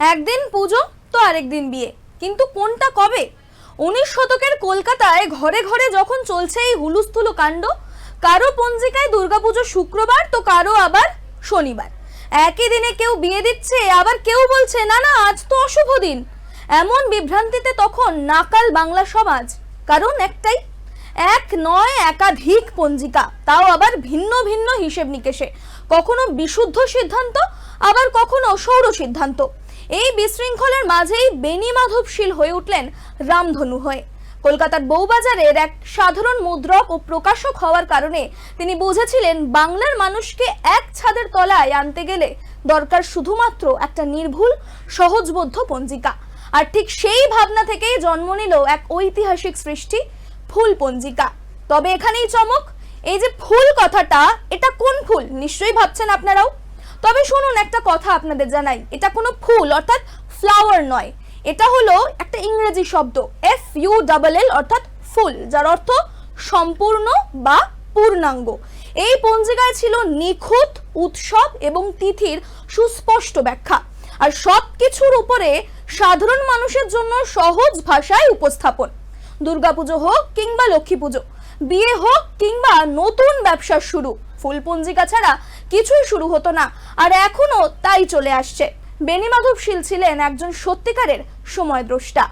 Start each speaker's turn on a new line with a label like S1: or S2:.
S1: একদিন পুজো তো আরেকদিন বিয়ে, কিন্তু কোনটা কবে? 19 শতকের কলকাতায় ঘরে ঘরে যখন চলছে এই হুলুস্থুলু কাণ্ড, কারো পঞ্জিকায় দুর্গাপুজো শুক্রবার তো কারো আবার শনিবার। একই দিনে কেউ বিয়ে দিচ্ছে, আবার কেউ বলছে না না আজ তো অশুভ দিন। এমন বিভ্রান্তিতে তখন নাকাল বাংলা সমাজ, কারণ একটাই, এক নয় একাধিক পঞ্জিকা, তাও আবার ভিন্ন ভিন্ন হিসেব নিকেশে, কখনো বিশুদ্ধ সিদ্ধান্ত, আবার কখনো সৌর সিদ্ধান্ত। এই বিশৃঙ্খলের মাঝেই বেনি মাধবশীল হয়ে উঠলেন রামধনু হয়ে। কলকাতার বউবাজারের এক সাধারণ মুদ্রক ও প্রকাশক হওয়ার কারণে তিনি বুঝেছিলেন বাংলার মানুষকে এক ছাদের তলায় আনতে গেলে দরকার শুধুমাত্র একটা নির্ভুল সহজবোধ্য পঞ্জিকা। আর ঠিক সেই ভাবনা থেকেই জন্ম নিল এক ঐতিহাসিক সৃষ্টি, ফুল পঞ্জিকা। তবে এখানেই চমক, এই যে ফুল কথাটা, এটা কোন ফুল নিশ্চয়ই ভাবছেন আপনারাও। তবে শুনুন, একটা কথা আপনাদের জানাই, এটা কোনো ফুল অর্থাৎ ফ্লাওয়ার নয়, এটা হলো একটা ইংরেজি শব্দ FULL অর্থাৎ ফুল, যার অর্থ সম্পূর্ণ বা পূর্ণাঙ্গ। এই পঞ্জিকায় ছিল নিখুঁত উৎসব এবং তিথির সুস্পষ্ট ব্যাখ্যা, আর সবকিছুর উপরে সাধারণ মানুষের জন্য সহজ ভাষায় উপস্থাপন। দুর্গাপুজো হোক কিংবা লক্ষ্মী পুজো, বিয়ে হোক কিংবা নতুন ব্যবসার শুরু, ফুল পঞ্জিকা ছাড়া কিছুই শুরু হতো না, আর এখনো তাই চলে আসছে। বেনি মাধবশীল ছিলেন একজন সত্যিকারের সময়দ্রষ্টা।